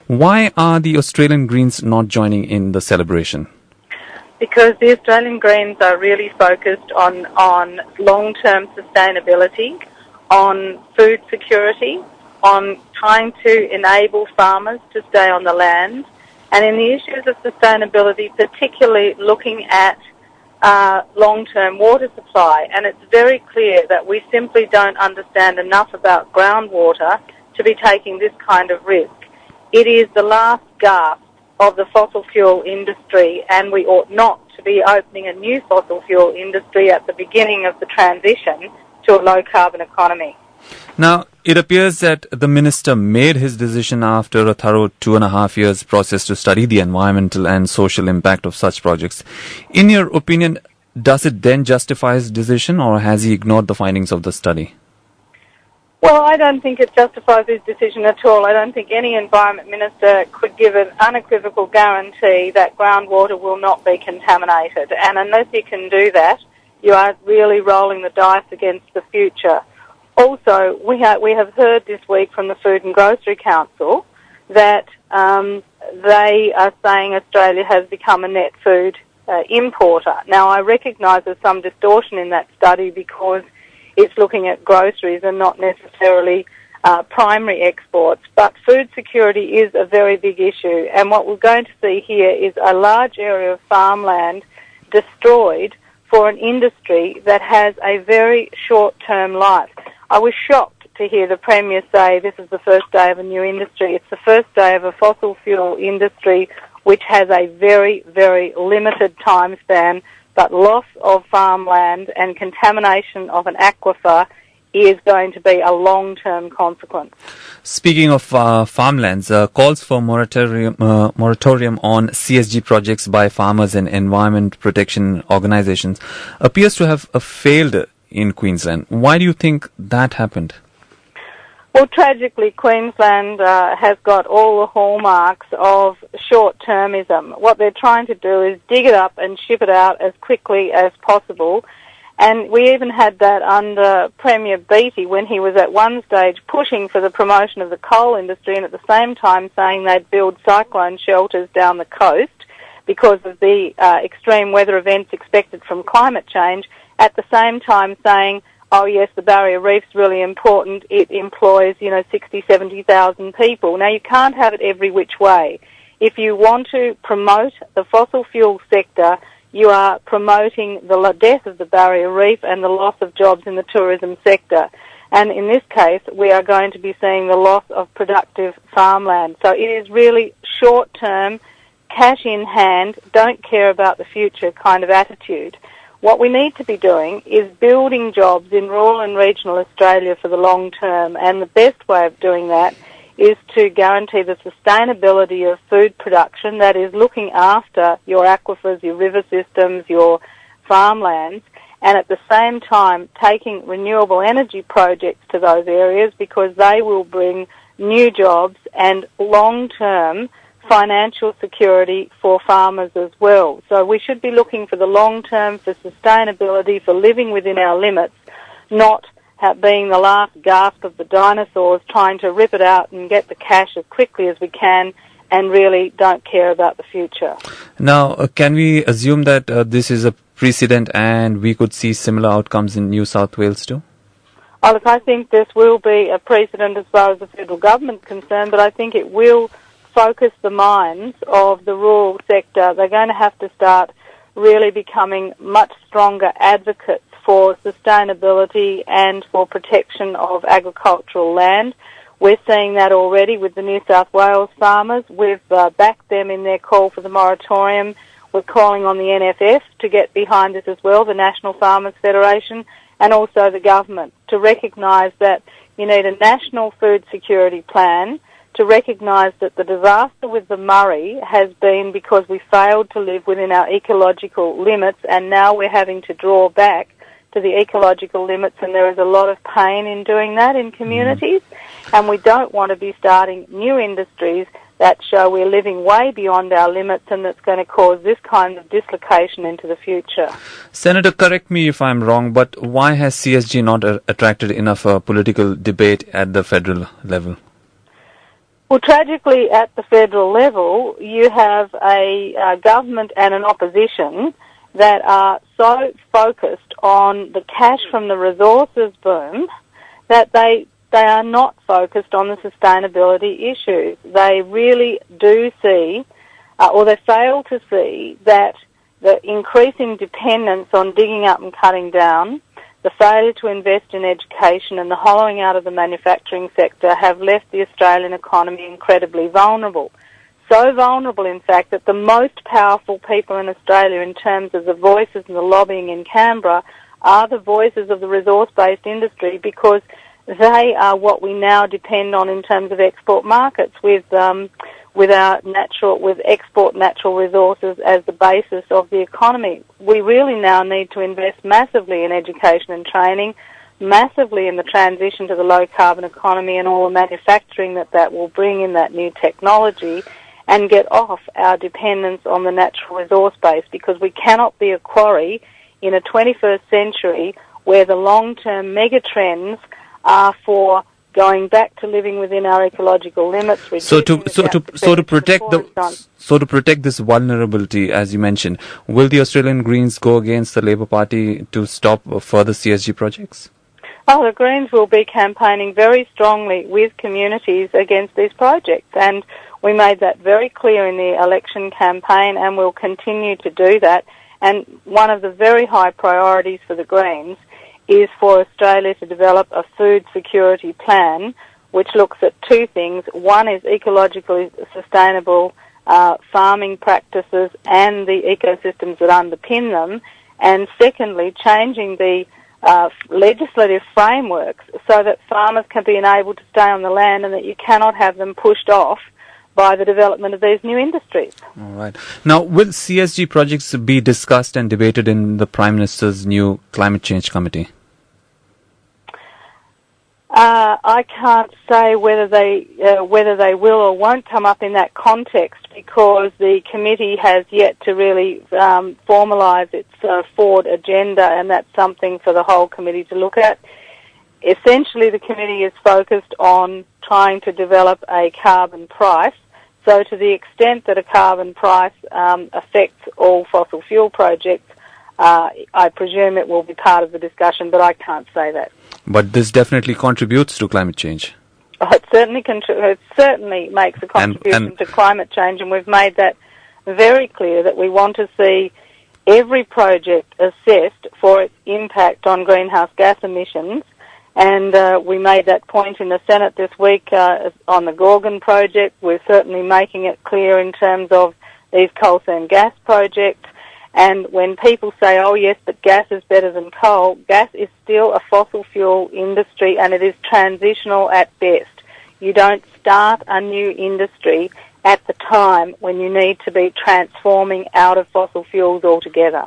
Why are the Australian Greens not joining in the celebration? Because the Australian Greens are really focused on long-term sustainability, on food security, on trying to enable farmers to stay on the land, and in the issues of sustainability, particularly looking at long-term water supply. And it's very clear that we simply don't understand enough about groundwater to be taking this kind of risk. It is the last gasp of the fossil fuel industry, and we ought not to be opening a new fossil fuel industry at the beginning of the transition to a low-carbon economy. Now, it appears that the minister made his decision after a thorough 2.5 years process to study the environmental and social impact of such projects. In your opinion, does it then justify his decision, or has he ignored the findings of the study? Well, I don't think it justifies his decision at all. I don't think any Environment Minister could give an unequivocal guarantee that groundwater will not be contaminated. And unless you can do that, you are really rolling the dice against the future. Also, we have heard this week from the Food and Grocery Council that they are saying Australia has become a net food importer. Now, I recognise there's some distortion in that study because it's looking at groceries and not necessarily primary exports. But food security is a very big issue. And what we're going to see here is a large area of farmland destroyed for an industry that has a very short-term life. I was shocked to hear the Premier say this is the first day of a new industry. It's the first day of a fossil fuel industry which has a very, very limited time span, but loss of farmland and contamination of an aquifer is going to be a long-term consequence. Speaking of farmlands, calls for moratorium on CSG projects by farmers and environment protection organizations appears to have failed in Queensland. Why do you think that happened? Well, tragically, Queensland has got all the hallmarks of short-termism. What they're trying to do is dig it up and ship it out as quickly as possible. And we even had that under Premier Beattie when he was at one stage pushing for the promotion of the coal industry and at the same time saying they'd build cyclone shelters down the coast because of the extreme weather events expected from climate change, at the same time saying, oh yes, the Barrier Reef's really important, it employs, 60, 70,000 people. Now you can't have it every which way. If you want to promote the fossil fuel sector, you are promoting the death of the Barrier Reef and the loss of jobs in the tourism sector. And in this case, we are going to be seeing the loss of productive farmland. So it is really short-term, cash in hand, don't care about the future kind of attitude. What we need to be doing is building jobs in rural and regional Australia for the long term, and the best way of doing that is to guarantee the sustainability of food production, that is looking after your aquifers, your river systems, your farmlands, and at the same time taking renewable energy projects to those areas because they will bring new jobs and long-term financial security for farmers as well. So we should be looking for the long term, for sustainability, for living within our limits, not being the last gasp of the dinosaurs trying to rip it out and get the cash as quickly as we can and really don't care about the future. Now, can we assume that this is a precedent and we could see similar outcomes in New South Wales too? Oh, look, I think this will be a precedent as far as the federal government is concerned, but I think it will focus the minds of the rural sector. They're going to have to start really becoming much stronger advocates for sustainability and for protection of agricultural land. We're seeing that already with the New South Wales farmers. We've backed them in their call for the moratorium. We're calling on the NFF to get behind this as well, the National Farmers Federation, and also the government to recognise that you need a national food security plan, to recognise that the disaster with the Murray has been because we failed to live within our ecological limits, and now we're having to draw back to the ecological limits, and there is a lot of pain in doing that in communities, and we don't want to be starting new industries that show we're living way beyond our limits and that's going to cause this kind of dislocation into the future. Senator, correct me if I'm wrong, but why has CSG not attracted enough political debate at the federal level? Well, tragically, at the federal level, you have a government and an opposition that are so focused on the cash from the resources boom that they are not focused on the sustainability issues. They really do see, or they fail to see, that the increasing dependence on digging up and cutting down, the failure to invest in education and the hollowing out of the manufacturing sector have left the Australian economy incredibly vulnerable. So vulnerable, in fact, that the most powerful people in Australia in terms of the voices and the lobbying in Canberra are the voices of the resource-based industry, because they are what we now depend on in terms of export markets with export natural resources as the basis of the economy. We really now need to invest massively in education and training, massively in the transition to the low carbon economy and all the manufacturing that will bring in that new technology, and get off our dependence on the natural resource base, because we cannot be a quarry in a 21st century where the long-term mega trends are for going back to living within our ecological limits. So to protect this vulnerability, as you mentioned, will the Australian Greens go against the Labor Party to stop further CSG projects? Oh, the Greens will be campaigning very strongly with communities against these projects, and we made that very clear in the election campaign, and we'll continue to do that. And one of the very high priorities for the Greens is for Australia to develop a food security plan which looks at two things. One is ecologically sustainable farming practices and the ecosystems that underpin them, and secondly, changing the legislative frameworks so that farmers can be enabled to stay on the land and that you cannot have them pushed off by the development of these new industries. All right. Now, will CSG projects be discussed and debated in the Prime Minister's new Climate Change Committee? I can't say whether they will or won't come up in that context, because the committee has yet to really formalise its forward agenda, and that's something for the whole committee to look at. Essentially, the committee is focused on trying to develop a carbon price. So to the extent that a carbon price affects all fossil fuel projects, I presume it will be part of the discussion, but I can't say that. But this definitely contributes to climate change. It certainly makes a contribution to climate change, and we've made that very clear that we want to see every project assessed for its impact on greenhouse gas emissions. And we made that point in the Senate this week on the Gorgon project. We're certainly making it clear in terms of these coal seam gas projects. And when people say, oh yes, but gas is better than coal, gas is still a fossil fuel industry, and it is transitional at best. You don't start a new industry at the time when you need to be transforming out of fossil fuels altogether.